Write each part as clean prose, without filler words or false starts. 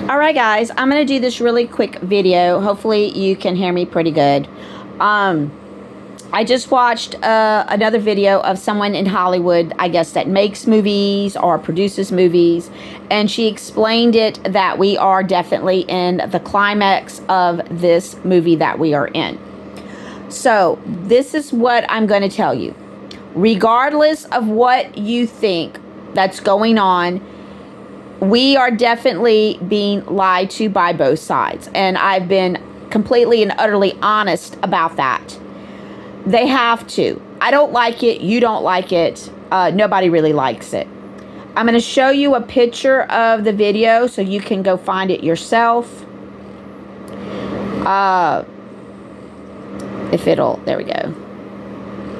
All right, guys, I'm going to do this really quick video. Hopefully you can hear me pretty good. I just watched another video of someone in Hollywood, I guess, that makes movies or produces movies. And she explained it that we are definitely in the climax of this movie that we are in. So this is what I'm going to tell you. Regardless of what you think that's going on, we are definitely being lied to by both sides. And I've been completely and utterly honest about that. They have to. I don't like it. You don't like it. Nobody really likes it. I'm going to show you a picture of the video so you can go find it yourself. If it'll, there we go.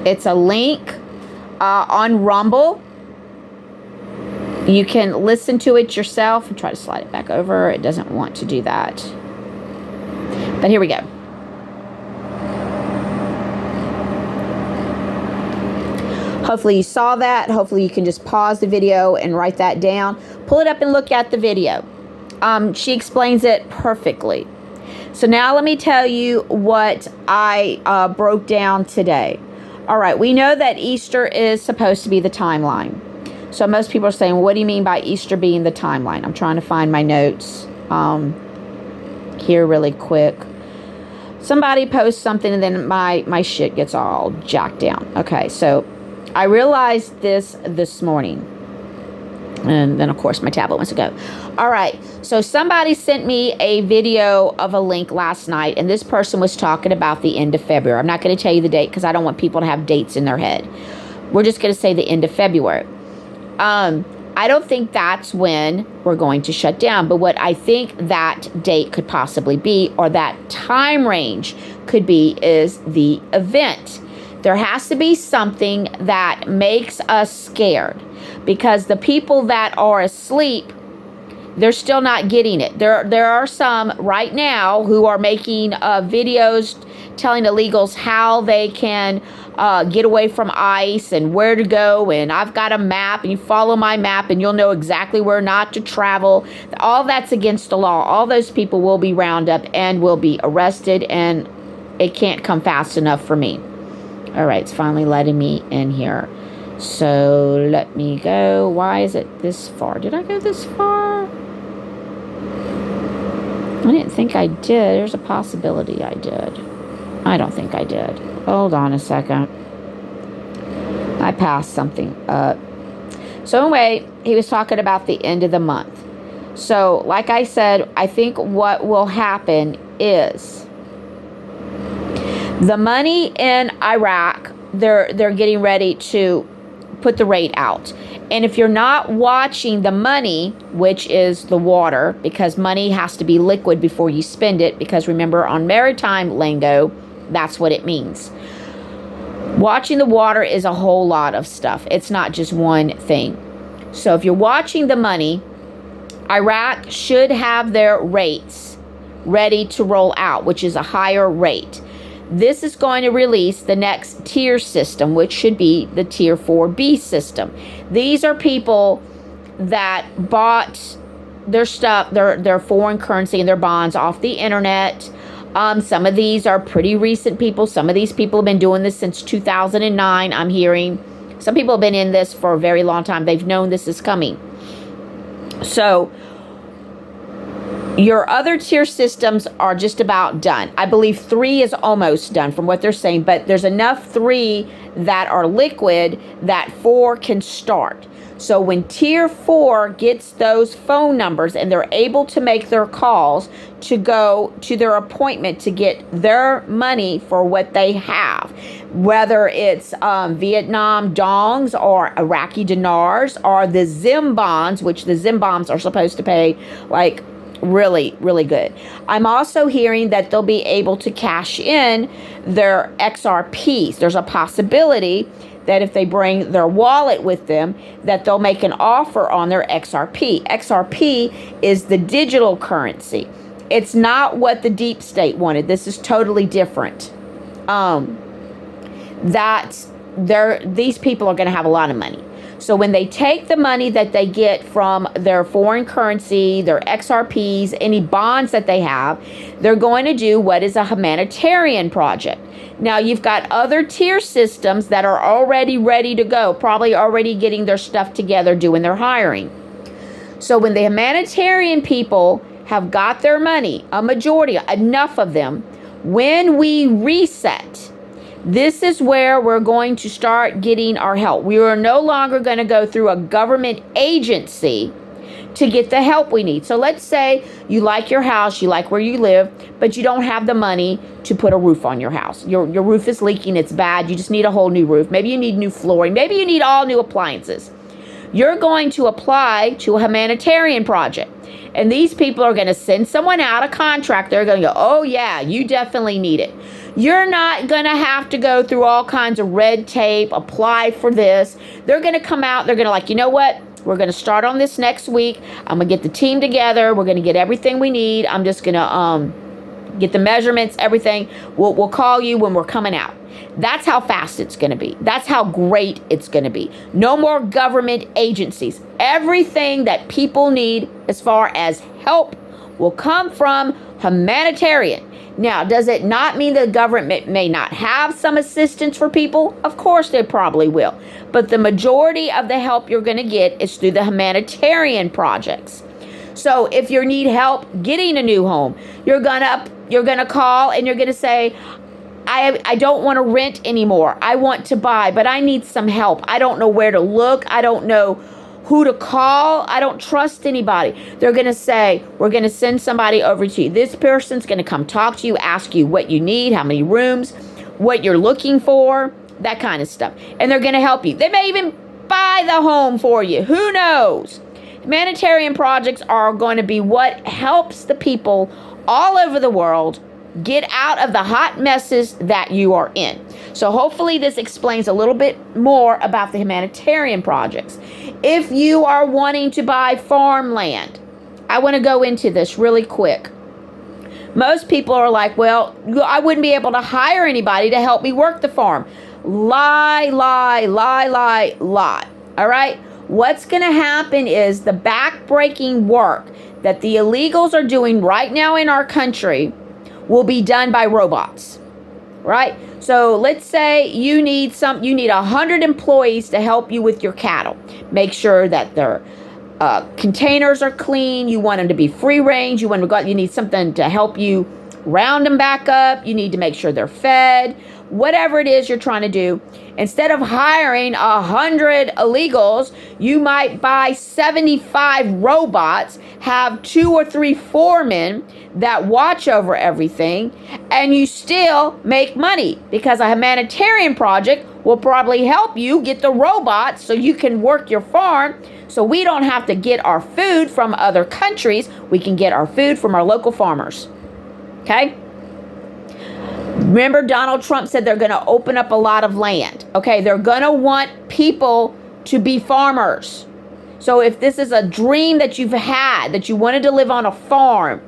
It's a link on Rumble. You can listen to it yourself and try to slide it back over. It doesn't want to do that. But here we go. Hopefully you saw that. Hopefully you can just pause the video and write that down. Pull it up and look at the video. She explains it perfectly. So now let me tell you what I broke down today. All right, we know that Easter is supposed to be the timeline. So most people are saying, what do you mean by Easter being the timeline? I'm trying to find my notes here really quick. Somebody posts something and then my shit gets all jacked down. Okay, so I realized this morning. And then, of course, my tablet wants to go. All right, so somebody sent me a video of a link last night, and this person was talking about the end of February. I'm not going to tell you the date because I don't want people to have dates in their head. We're just going to say the end of February. I don't think that's when we're going to shut down, but what I think that date could possibly be, or that time range could be, is the event. There has to be something that makes us scared, because the people that are asleep, they're still not getting it. There are some right now who are making videos telling illegals how they can get away from ICE and where to go. And I've got a map, and you follow my map and you'll know exactly where not to travel. All that's against the law. All those people will be rounded up and will be arrested, and it can't come fast enough for me. All right, it's finally letting me in here. So let me go. Why is it this far? Did I go this far? I didn't think I did. There's a possibility I did. I don't think I did. Hold on a second. I passed something up. So anyway, he was talking about the end of the month. So like I said, I think what will happen is the money in Iraq, they're getting ready to put the rate out. And if you're not watching the money, which is the water, because money has to be liquid before you spend it, because remember, on maritime lingo, that's what it means. Watching the water is a whole lot of stuff. It's not just one thing. So if you're watching the money, Iraq should have their rates ready to roll out, which is a higher rate. This is going to release the next tier system, which should be the tier 4B system. These are people that bought their stuff, their foreign currency and their bonds off the internet. Some of these are pretty recent people. Some of these people have been doing this since 2009, I'm hearing. Some people have been in this for a very long time. They've known this is coming. So your other tier systems are just about done. I believe 3 is almost done from what they're saying, but there's enough 3 that are liquid that 4 can start. So when tier 4 gets those phone numbers and they're able to make their calls to go to their appointment to get their money for what they have, whether it's Vietnam dongs or Iraqi dinars or the Zim bonds, which the Zim bonds are supposed to pay like really, really good. I'm also hearing that they'll be able to cash in their XRPs. There's a possibility that if they bring their wallet with them, that they'll make an offer on their XRP. XRP is the digital currency. It's not what the deep state wanted. This is totally different. These people are going to have a lot of money. So when they take the money that they get from their foreign currency, their XRPs, any bonds that they have, they're going to do what is a humanitarian project. Now, you've got other tier systems that are already ready to go, probably already getting their stuff together, doing their hiring. So when the humanitarian people have got their money, a majority, enough of them, when we reset, this is where we're going to start getting our help. We are no longer going to go through a government agency to get the help we need. So let's say you like your house, you like where you live, but you don't have the money to put a roof on your house. Your roof is leaking, it's bad, you just need a whole new roof. Maybe you need new flooring, maybe you need all new appliances. You're going to apply to a humanitarian project. And these people are going to send someone out, a contract. They're going to go, oh yeah, you definitely need it. You're not going to have to go through all kinds of red tape, apply for this. They're going to come out, they're going to like, you know what? We're going to start on this next week. I'm going to get the team together. We're going to get everything we need. I'm just going to get the measurements, everything. We'll call you when we're coming out. That's how fast it's going to be. That's how great it's going to be. No more government agencies. Everything that people need as far as help will come from humanitarian. Now, does it not mean the government may not have some assistance for people? Of course they probably will. But the majority of the help you're going to get is through the humanitarian projects. So if you need help getting a new home, you're gonna call and you're gonna say, I don't want to rent anymore. I want to buy, but I need some help. I don't know where to look. I don't know who to call. I don't trust anybody. They're going to say, we're going to send somebody over to you. This person's going to come talk to you, ask you what you need, how many rooms, what you're looking for, that kind of stuff. And they're going to help you. They may even buy the home for you. Who knows? Humanitarian projects are going to be what helps the people all over the world get out of the hot messes that you are in. So hopefully this explains a little bit more about the humanitarian projects. If you are wanting to buy farmland, I want to go into this really quick. Most people are like, well, I wouldn't be able to hire anybody to help me work the farm. Lie, lie, lie, lie, lie. All right? What's going to happen is the backbreaking work that the illegals are doing right now in our country will be done by robots, right? So let's say you need 100 employees to help you with your cattle. Make sure that their containers are clean. You want them to be free range. You need something to help you round them back up. You need to make sure they're fed. Whatever it is you're trying to do, instead of hiring 100 illegals, you might buy 75 robots, have 2 or 3 foremen that watch over everything, and you still make money because a humanitarian project will probably help you get the robots so you can work your farm, so we don't have to get our food from other countries. We can get our food from our local farmers. Okay? Remember, Donald Trump said they're going to open up a lot of land. Okay, they're going to want people to be farmers. So if this is a dream that you've had, that you wanted to live on a farm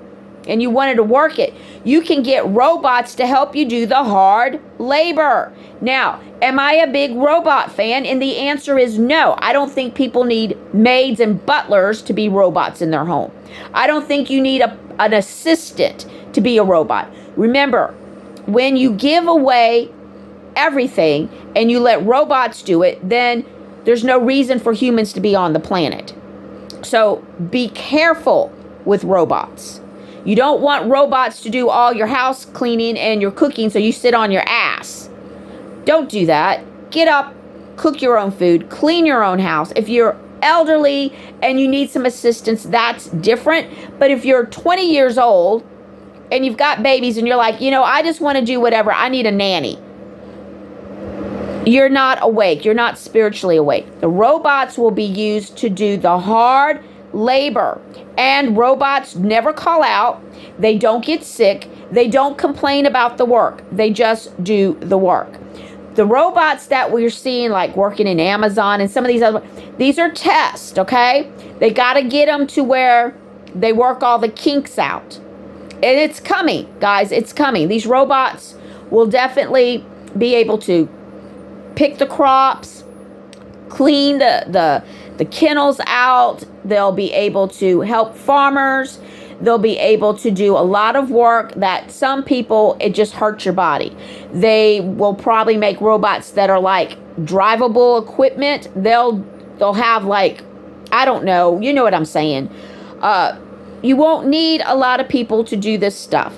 and you wanted to work it, you can get robots to help you do the hard labor. Now, am I a big robot fan? And the answer is no. I don't think people need maids and butlers to be robots in their home. I don't think you need an assistant to be a robot. Remember, when you give away everything and you let robots do it, then there's no reason for humans to be on the planet. So be careful with robots. You don't want robots to do all your house cleaning and your cooking so you sit on your ass. Don't do that. Get up, cook your own food, clean your own house. If you're elderly and you need some assistance, that's different. But if you're 20 years old and you've got babies and you're like, I just want to do whatever, I need a nanny. You're not awake. You're not spiritually awake. The robots will be used to do the hard labor. And robots never call out. They don't get sick. They don't complain about the work. They just do the work. The robots that we're seeing, like working in Amazon and some of these are tests, okay? They got to get them to where they work all the kinks out. And it's coming, guys. It's coming. These robots will definitely be able to pick the crops, clean the kennels out. They'll be able to help farmers. They'll be able to do a lot of work that some people, it just hurts your body. They will probably make robots that are like drivable equipment. They'll have like, I don't know, you know what I'm saying. You won't need a lot of people to do this stuff.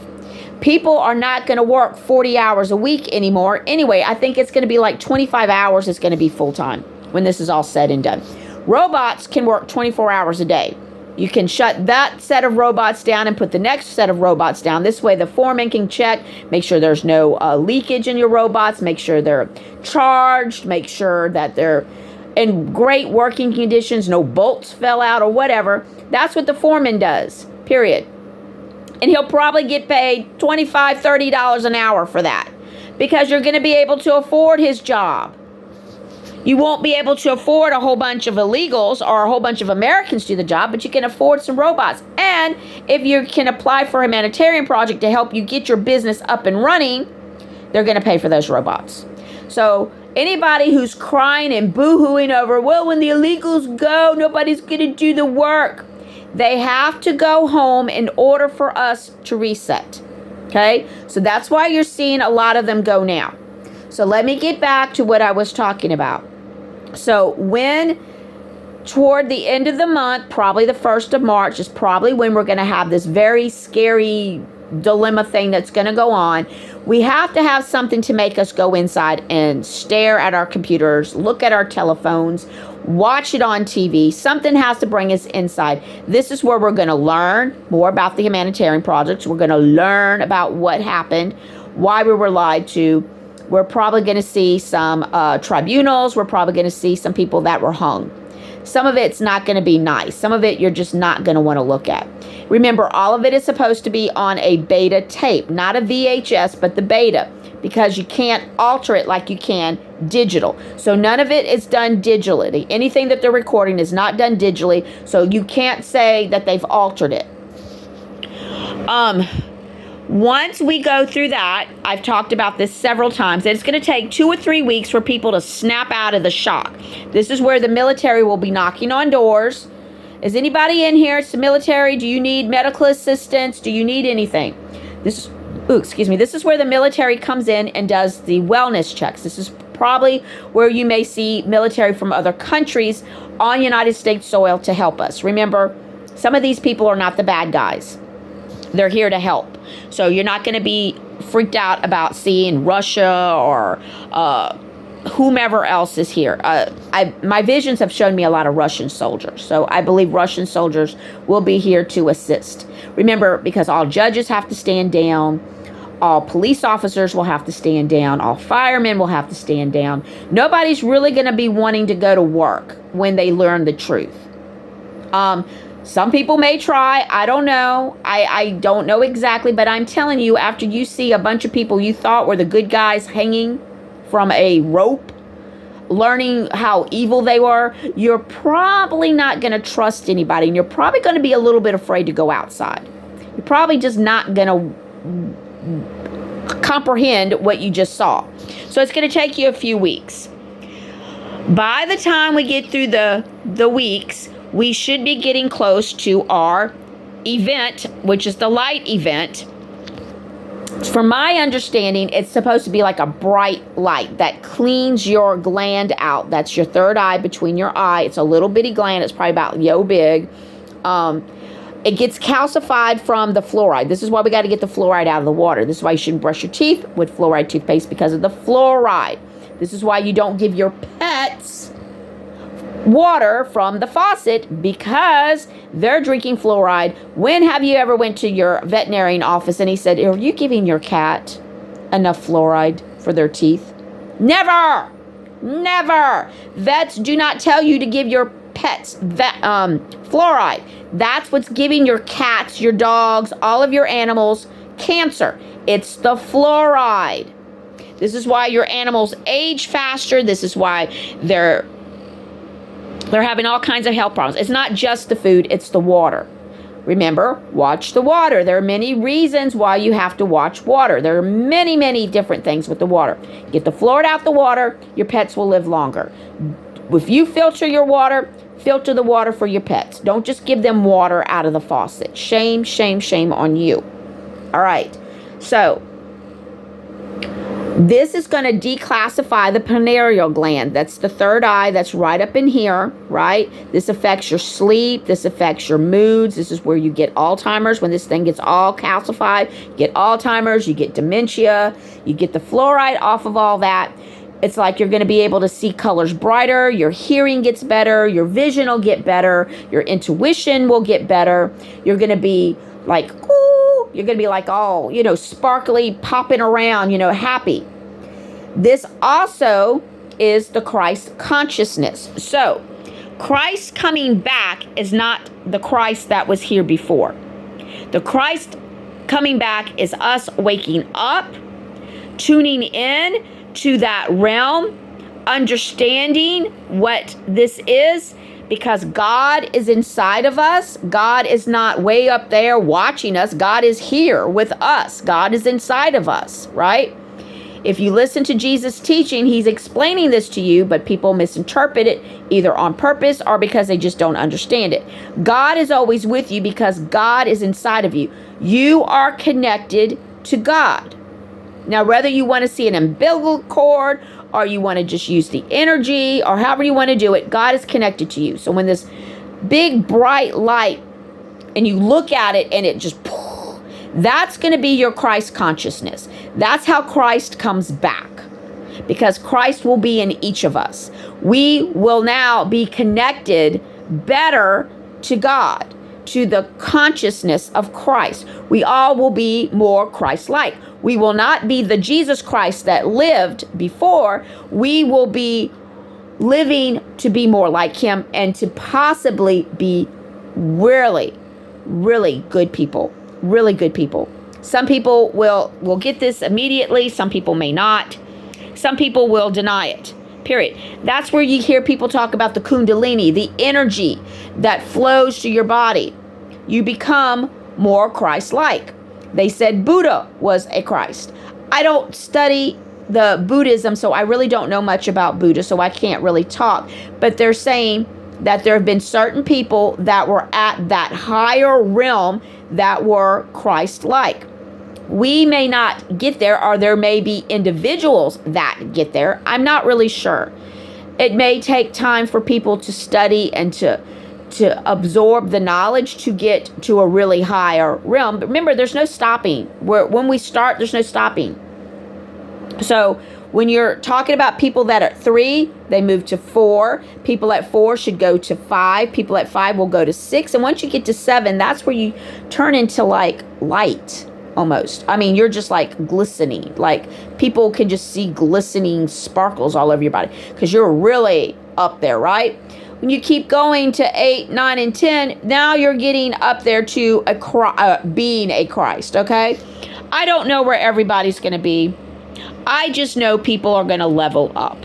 People are not going to work 40 hours a week anymore. Anyway, I think it's going to be like 25 hours is going to be full time when this is all said and done. Robots can work 24 hours a day. You can shut that set of robots down and put the next set of robots down. This way the foreman can check, make sure there's no leakage in your robots, make sure they're charged, make sure that they're in great working conditions, no bolts fell out or whatever. That's what the foreman does, period. And he'll probably get paid $25, $30 an hour for that because you're going to be able to afford his job. You won't be able to afford a whole bunch of illegals or a whole bunch of Americans to do the job, but you can afford some robots. And if you can apply for a humanitarian project to help you get your business up and running, they're going to pay for those robots. So anybody who's crying and boo-hooing over, well, when the illegals go, nobody's going to do the work. They have to go home in order for us to reset. Okay? So that's why you're seeing a lot of them go now. So let me get back to what I was talking about. So when toward the end of the month, probably the 1st of March is probably when we're going to have this very scary dilemma thing that's going to go on. We have to have something to make us go inside and stare at our computers, look at our telephones, watch it on TV. Something has to bring us inside. This is where we're going to learn more about the humanitarian projects. We're going to learn about what happened, why we were lied to. We're probably going to see some tribunals. We're probably going to see some people that were hung. Some of it's not going to be nice. Some of it you're just not going to want to look at. Remember, all of it is supposed to be on a beta tape, not a VHS, but the beta, because you can't alter it like you can digital. So none of it is done digitally. Anything that they're recording is not done digitally, so you can't say that they've altered it. Once we go through that, I've talked about this several times, it's going to take 2 or 3 weeks for people to snap out of the shock. This is where the military will be knocking on doors. Is anybody in here? It's the military. Do you need medical assistance? Do you need anything? This is where the military comes in and does the wellness checks. This is probably where you may see military from other countries on United States soil to help us. Remember, some of these people are not the bad guys. They're here to help. So you're not going to be freaked out about seeing Russia or whomever else is here. My visions have shown me a lot of Russian soldiers. So I believe Russian soldiers will be here to assist. Remember, because all judges have to stand down. All police officers will have to stand down. All firemen will have to stand down. Nobody's really going to be wanting to go to work when they learn the truth. Some people may try. I don't know. I don't know exactly, but I'm telling you, after you see a bunch of people you thought were the good guys hanging from a rope, learning how evil they were, you're probably not going to trust anybody, and you're probably going to be a little bit afraid to go outside. You're probably just not going to comprehend what you just saw. So it's going to take you a few weeks. By the time we get through the weeks, we should be getting close to our event, which is the light event. From my understanding, it's supposed to be like a bright light that cleans your gland out. That's your third eye between your eye. It's a little bitty gland. It's probably about yo big. It gets calcified from the fluoride. This is why we got to get the fluoride out of the water. This is why you shouldn't brush your teeth with fluoride toothpaste, because of the fluoride. This is why you don't give your pets water from the faucet, because they're drinking fluoride. When have you ever went to your veterinarian office and he said, are you giving your cat enough fluoride for their teeth? Never! Never! Vets do not tell you to give your pets fluoride. That's what's giving your cats, your dogs, all of your animals cancer. It's the fluoride. This is why your animals age faster. This is why they're having all kinds of health problems. It's not just the food, it's the water. Remember, watch the water. There are many reasons why you have to watch water. There are many, many different things with the water. Get the fluoride out the water, your pets will live longer. If you filter your water, filter the water for your pets. Don't just give them water out of the faucet. Shame, shame, shame on you. All right. So this is going to declassify the pineal gland. That's the third eye. That's right up in here, right? This affects your sleep. This affects your moods. This is where you get Alzheimer's. When this thing gets all calcified, you get Alzheimer's, you get dementia, you get the fluoride off of all that. It's like you're going to be able to see colors brighter. Your hearing gets better. Your vision will get better. Your intuition will get better. You're going to be like, ooh, you're going to be like all, sparkly, popping around, happy. This also is the Christ consciousness. So Christ coming back is not the Christ that was here before. The Christ coming back is us waking up, tuning in to that realm, understanding what this is, because God is inside of us. God is not way up there watching us. God is here with us. God is inside of us, right? If you listen to Jesus' teaching, he's explaining this to you, but people misinterpret it either on purpose or because they just don't understand it. God is always with you because God is inside of you. You are connected to God. Now, whether you want to see an umbilical cord or you want to just use the energy or however you want to do it, God is connected to you. So when this big bright light and you look at it and it just, that's going to be your Christ consciousness. That's how Christ comes back, because Christ will be in each of us. We will now be connected better to God, to the consciousness of Christ. We all will be more Christ-like. We will not be the Jesus Christ that lived before. We will be living to be more like him and to possibly be really, really good people. Really good people. Some people will get this immediately. Some people may not. Some people will deny it. Period. That's where you hear people talk about the kundalini, the energy that flows to your body. You become more Christ-like. They said Buddha was a Christ. I don't study the Buddhism, so I really don't know much about Buddha, so I can't really talk. But they're saying that there have been certain people that were at that higher realm that were Christ-like. We may not get there, or there may be individuals that get there. I'm not really sure. It may take time for people to study and to absorb the knowledge to get to a really higher realm. But remember, there's no stopping. When we start, there's no stopping. So when you're talking about people that are at 3, they move to 4. People at 4 should go to 5. People at 5 will go to 6. And once you get to 7, that's where you turn into like light almost. I mean, you're just like glistening. Like people can just see glistening sparkles all over your body because you're really up there, right? When you keep going to 8, 9, and 10, now you're getting up there to being a Christ, okay? I don't know where everybody's going to be. I just know people are going to level up.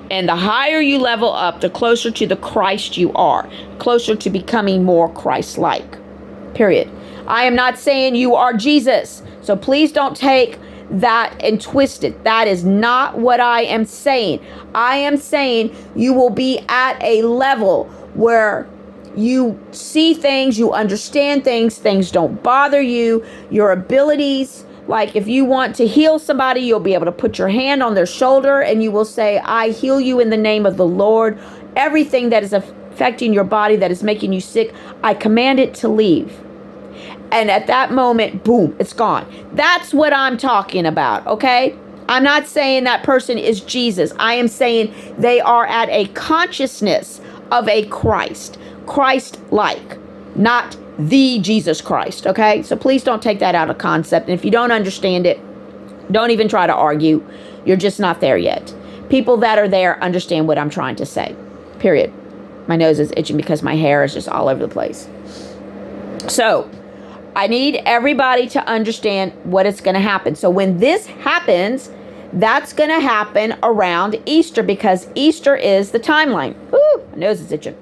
And the higher you level up, the closer to the Christ you are, closer to becoming more Christ-like, period. I am not saying you are Jesus, so please don't take that and twist it. That is not what I am saying. I am saying you will be at a level where you see things, you understand things, things don't bother you, your abilities. Like if you want to heal somebody, you'll be able to put your hand on their shoulder and you will say, I heal you in the name of the Lord. Everything that is affecting your body, that is making you sick, I command it to leave. And at that moment, boom, it's gone. That's what I'm talking about, okay? I'm not saying that person is Jesus. I am saying they are at a consciousness of a Christ, Christ-like, not the Jesus Christ, okay? So please don't take that out of concept. And if you don't understand it, don't even try to argue. You're just not there yet. People that are there understand what I'm trying to say, period. My nose is itching because my hair is just all over the place. So I need everybody to understand what is going to happen. So when this happens, that's going to happen around Easter because Easter is the timeline. Ooh, my nose is itching.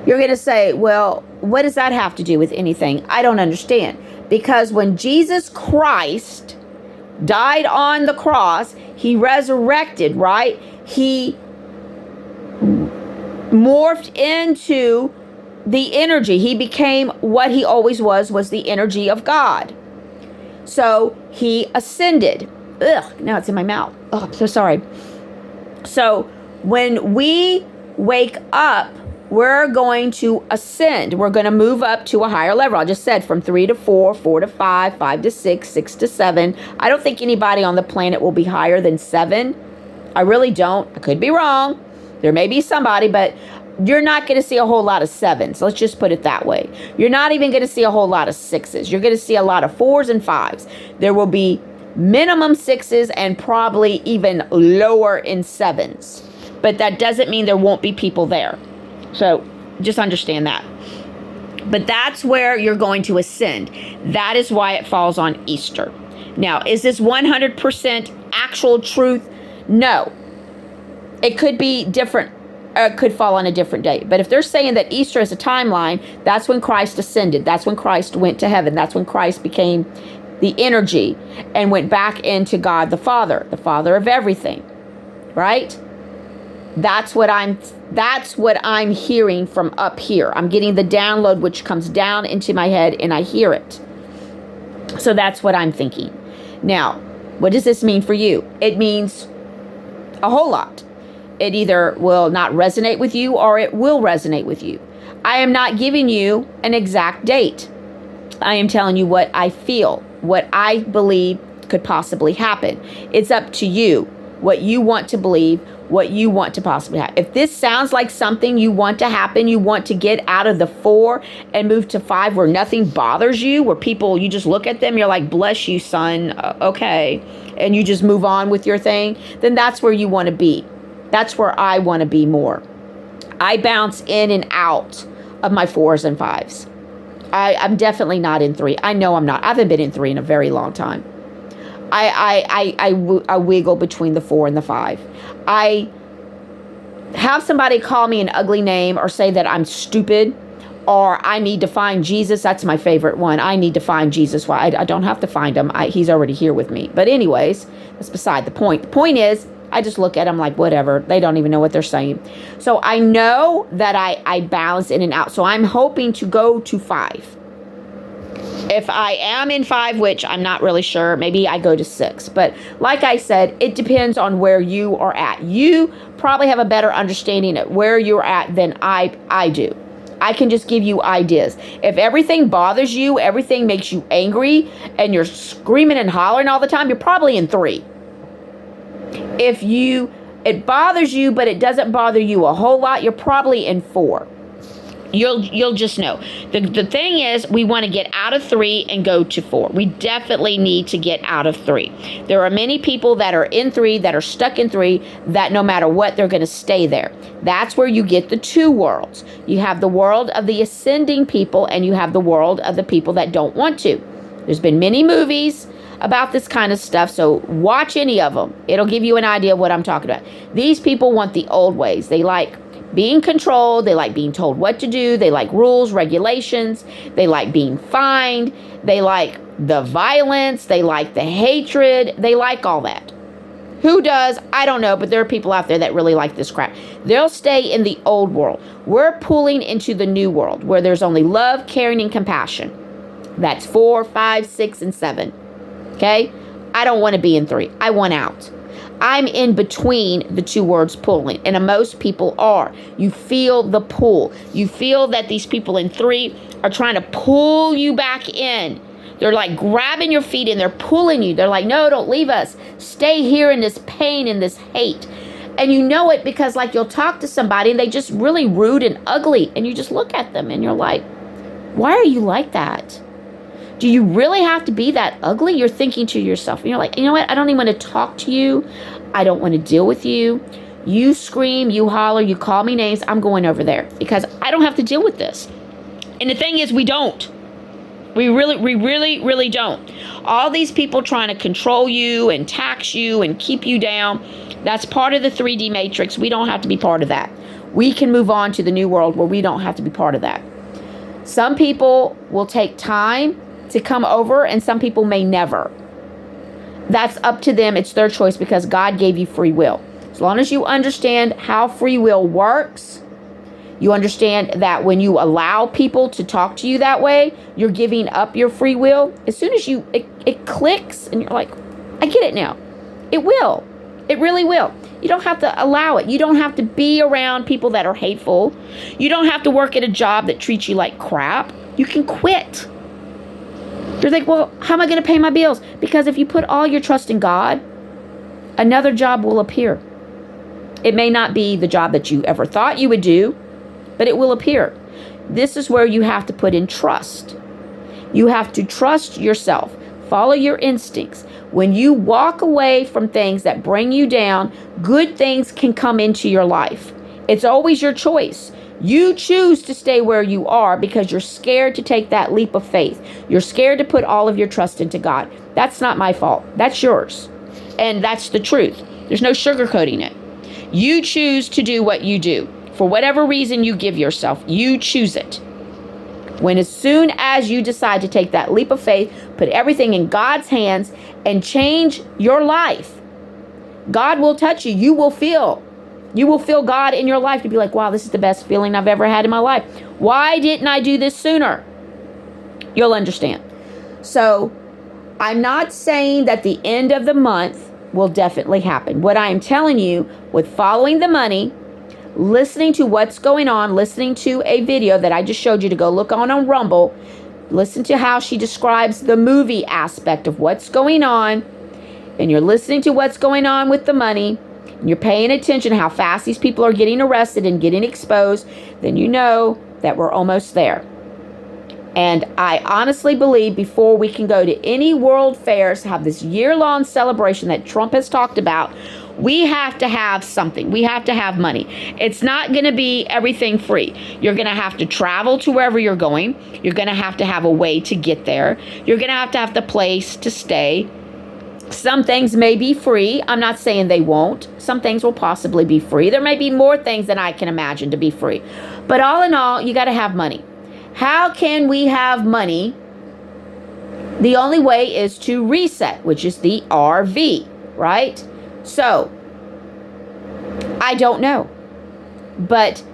You're going to say, well, what does that have to do with anything? I don't understand. Because when Jesus Christ died on the cross, he resurrected, right? He morphed into the energy. He became what he always was the energy of God. So he ascended. Ugh, now it's in my mouth. Oh, I'm so sorry. So when we wake up, we're going to ascend. We're going to move up to a higher level. I just said from 3 to 4, 4 to 5, 5 to 6, 6 to 7. I don't think anybody on the planet will be higher than 7. I really don't. I could be wrong. There may be somebody, but you're not going to see a whole lot of 7s. Let's just put it that way. You're not even going to see a whole lot of 6s. You're going to see a lot of 4s and 5s. There will be minimum 6s and probably even lower in 7s. But that doesn't mean there won't be people there. So just understand that. But that's where you're going to ascend. That is why it falls on Easter. Now, is this 100% actual truth? No. It could be different. It could fall on a different day. But if they're saying that Easter is a timeline, that's when Christ ascended. That's when Christ went to heaven. That's when Christ became the energy and went back into God the Father of everything. Right? That's what I'm hearing from up here. I'm getting the download which comes down into my head and I hear it. So that's what I'm thinking. Now, what does this mean for you? It means a whole lot. It either will not resonate with you or it will resonate with you. I am not giving you an exact date. I am telling you what I feel, what I believe could possibly happen. It's up to you, what you want to believe, what you want to possibly happen. If this sounds like something you want to happen, you want to get out of the 4 and move to 5 where nothing bothers you, where people, you just look at them, you're like, bless you, son, okay, and you just move on with your thing, then that's where you want to be. That's where I want to be more. I bounce in and out of my 4s and 5s. I'm definitely not in 3. I know I'm not. I haven't been in 3 in a very long time. I wiggle between the 4 and the 5. I have somebody call me an ugly name or say that I'm stupid or I need to find Jesus. That's my favorite one. I need to find Jesus. Why? I don't have to find him. He's already here with me. But anyways, that's beside the point. The point is, I just look at them like, whatever. They don't even know what they're saying. So I know that I balance in and out. So I'm hoping to go to 5. If I am in 5, which I'm not really sure, maybe I go to 6. But like I said, it depends on where you are at. You probably have a better understanding of where you're at than I do. I can just give you ideas. If everything bothers you, everything makes you angry, and you're screaming and hollering all the time, you're probably in 3. If it bothers you, but it doesn't bother you a whole lot, you're probably in 4. You'll just know. The thing is, we want to get out of 3 and go to 4. We definitely need to get out of 3. There are many people that are in 3, that are stuck in 3, that no matter what, they're going to stay there. That's where you get the 2 worlds. You have the world of the ascending people, and you have the world of the people that don't want to. There's been many movies about this kind of stuff, so watch any of them. It'll give you an idea of what I'm talking about. These people want the old ways. They like being controlled. They like being told what to do. They like rules, regulations. They like being fined. They like the violence. They like the hatred. They like all that. Who does? I don't know, but there are people out there that really like this crap. They'll stay in the old world. We're pulling into the new world where there's only love, caring, and compassion. That's 4, 5, 6, and 7. Okay? I don't want to be in 3. I want out. I'm in between the 2 words pulling, and most people are. You feel the pull. You feel that these people in 3 are trying to pull you back in. They're like grabbing your feet and they're pulling you. They're like, no, don't leave us. Stay here in this pain and this hate. And you know it because like you'll talk to somebody and they just really rude and ugly, and you just look at them and you're like, why are you like that? Do you really have to be that ugly? You're thinking to yourself, and you're like, you know what? I don't even want to talk to you. I don't want to deal with you. You scream, you holler, you call me names. I'm going over there because I don't have to deal with this. And the thing is, we don't. We really don't. All these people trying to control you and tax you and keep you down, that's part of the 3D matrix. We don't have to be part of that. We can move on to the new world where we don't have to be part of that. Some people will take time to come over, and some people may never. That's up to them. It's their choice because God gave you free will. As long as you understand how free will works, You understand that when you allow people to talk to you that way, you're giving up your free will. As soon as it clicks and you're like, I get it now. It will. It really will. You don't have to allow it. You don't have to be around people that are hateful. You don't have to work at a job that treats you like crap. You can quit. You're like, well, how am I going to pay my bills? Because if you put all your trust in God, another job will appear. It may not be the job that you ever thought you would do, but it will appear. This is where you have to put in trust. You have to trust yourself. Follow your instincts. When you walk away from things that bring you down, good things can come into your life. It's always your choice. You choose to stay where you are because you're scared to take that leap of faith. You're scared to put all of your trust into God. That's not my fault. That's yours. And that's the truth. There's no sugarcoating it. You choose to do what you do. For whatever reason you give yourself, you choose it. When as soon as you decide to take that leap of faith, put everything in God's hands and change your life, God will touch you. You will feel God in your life to be like, wow, this is the best feeling I've ever had in my life. Why didn't I do this sooner? You'll understand. So I'm not saying that the end of the month will definitely happen. What I am telling you, with following the money, listening to what's going on, listening to a video that I just showed you to go look on Rumble, listen to how she describes the movie aspect of what's going on, and you're listening to what's going on with the money, and you're paying attention to how fast these people are getting arrested and getting exposed, then you know that we're almost there. And I honestly believe before we can go to any world fairs, have this year-long celebration that Trump has talked about, we have to have something. We have to have money. It's not going to be everything free. You're going to have to travel to wherever you're going. You're going to have a way to get there. You're going to have the place to stay. Some things may be free. I'm not saying they won't. Some things will possibly be free. There may be more things than I can imagine to be free. But all in all, you got to have money. How can we have money? The only way is to reset, which is the RV, right? So, I don't know. But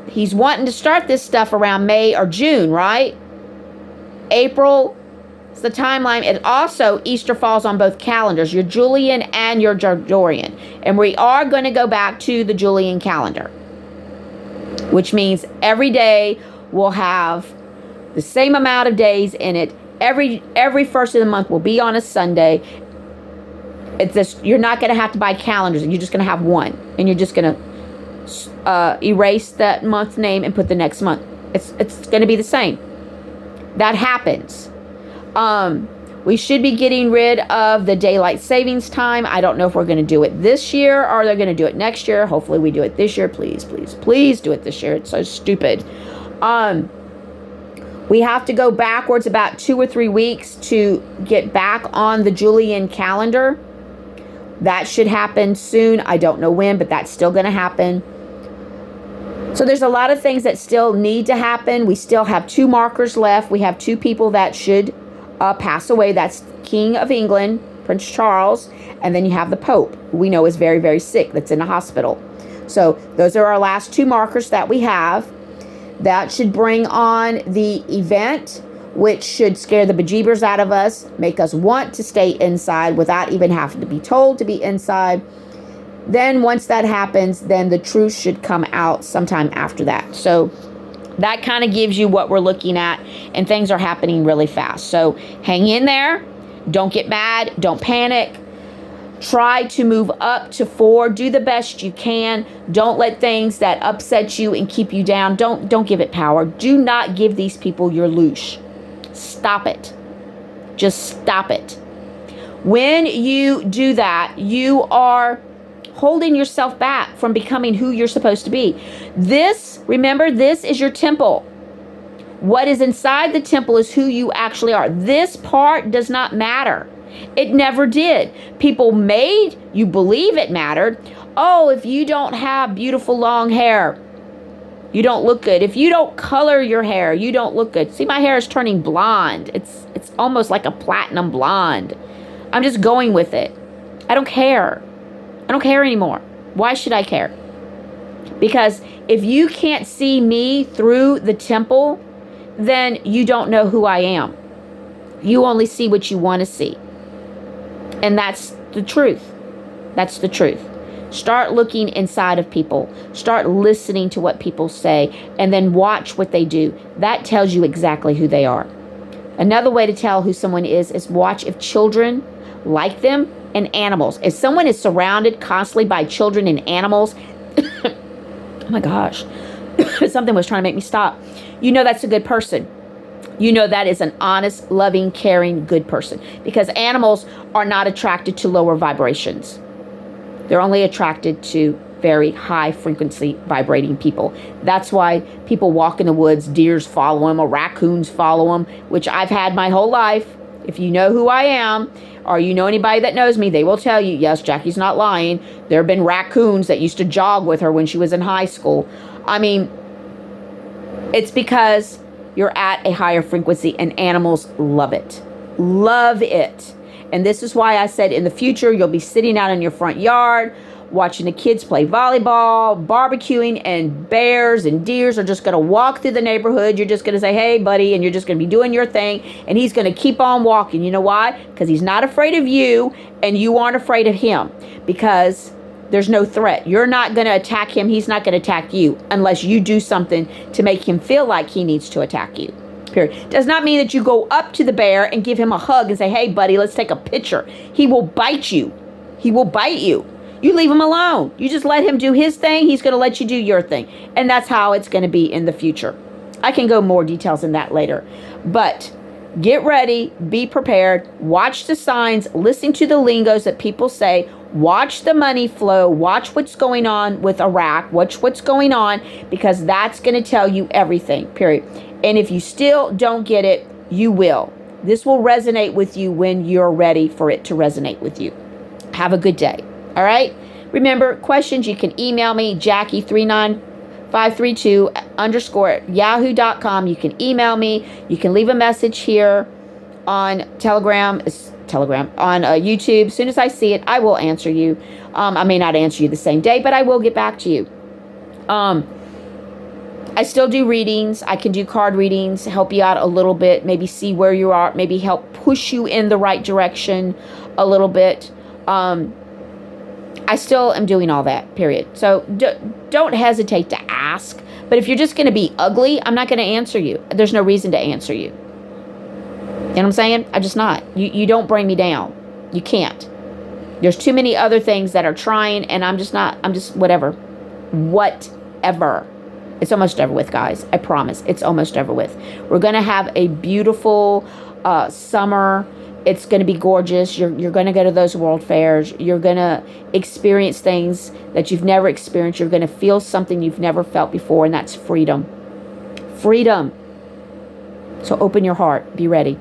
he's wanting to start this stuff around May or June, right? April is the timeline. And also, Easter falls on both calendars, your Julian and your Gregorian. And we are going to go back to the Julian calendar, which means every day will have the same amount of days in it. Every first of the month will be on a Sunday. It's this, you're not going to have to buy calendars. You're just going to have one, and you're just going to erase that month's name and put the next month. It's going to be the same. That happens. We should be getting rid of the daylight savings time. I don't know if we're going to do it this year or they're going to do it next year. Hopefully we do it this year. Please, please, please do it this year. It's so stupid. We have to go backwards about 2 or 3 weeks to get back on the Julian calendar. That should happen soon. I don't know when, but that's still going to happen. So there's a lot of things that still need to happen. We still have 2 markers left. We have 2 people that should pass away. That's King of England, Prince Charles, and then you have the Pope, who we know is very, very sick, that's in a hospital. So those are our last 2 markers that we have. That should bring on the event, which should scare the bejeebers out of us, make us want to stay inside without even having to be told to be inside. Then once that happens, then the truth should come out sometime after that. So that kind of gives you what we're looking at, and things are happening really fast. So hang in there. Don't get mad. Don't panic. Try to move up to 4. Do the best you can. Don't let things that upset you and keep you down. Don't give it power. Do not give these people your loosh. Stop it. Just stop it. When you do that, you are holding yourself back from becoming who you're supposed to be. Remember, this is your temple. What is inside the temple is who you actually are. This part does not matter. It never did. People made you believe it mattered. Oh, if you don't have beautiful long hair, you don't look good. If you don't color your hair, you don't look good. See, my hair is turning blonde. It's almost like a platinum blonde. I'm just going with it. I don't care. I don't care anymore. Why should I care? Because if you can't see me through the temple, then you don't know who I am. You only see what you want to see. And that's the truth. That's the truth. Start looking inside of people. Start listening to what people say, and then watch what they do. That tells you exactly who they are. Another way to tell who someone is watch if children like them and animals. If someone is surrounded constantly by children and animals, oh my gosh, something was trying to make me stop. You know that's a good person. You know that is an honest, loving, caring, good person. Because animals are not attracted to lower vibrations. They're only attracted to very high frequency vibrating people. That's why people walk in the woods, deers follow them, or raccoons follow them, which I've had my whole life. If you know who I am, or you know anybody that knows me, they will tell you, yes, Jackie's not lying. There have been raccoons that used to jog with her when she was in high school. I mean, it's because you're at a higher frequency, and animals love it. Love it. And this is why I said in the future, you'll be sitting out in your front yard, watching the kids play volleyball, barbecuing, and bears and deers are just going to walk through the neighborhood. You're just going to say, hey, buddy, and you're just going to be doing your thing. And he's going to keep on walking. You know why? Because he's not afraid of you, and you aren't afraid of him, because there's no threat. You're not going to attack him. He's not going to attack you unless you do something to make him feel like he needs to attack you. Period. Does not mean that you go up to the bear and give him a hug and say, hey, buddy, let's take a picture. He will bite you. He will bite you. You leave him alone. You just let him do his thing. He's going to let you do your thing. And that's how it's going to be in the future. I can go more details in that later. But get ready. Be prepared. Watch the signs. Listen to the lingos that people say. Watch the money flow. Watch what's going on with Iraq. Watch what's going on, because that's going to tell you everything, period. And if you still don't get it, you will. This will resonate with you when you're ready for it to resonate with you. Have a good day. All right? Remember, questions, you can email me, Jackie39532_yahoo.com. You can email me. You can leave a message here on Telegram, on YouTube. As soon as I see it, I will answer you. I may not answer you the same day, but I will get back to you. I still do readings. I can do card readings, help you out a little bit, maybe see where you are, maybe help push you in the right direction a little bit. I still am doing all that, period. So don't hesitate to ask. But if you're just going to be ugly, I'm not going to answer you. There's no reason to answer you. You know what I'm saying? I'm just not. You don't bring me down. You can't. There's too many other things that are trying, and I'm just not. I'm just whatever. Whatever. It's almost over with, guys. I promise. It's almost over with. We're going to have a beautiful summer. It's going to be gorgeous. You're going to go to those world fairs. You're going to experience things that you've never experienced. You're going to feel something you've never felt before, and that's freedom. Freedom. So open your heart. Be ready.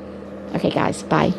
Okay, guys. Bye.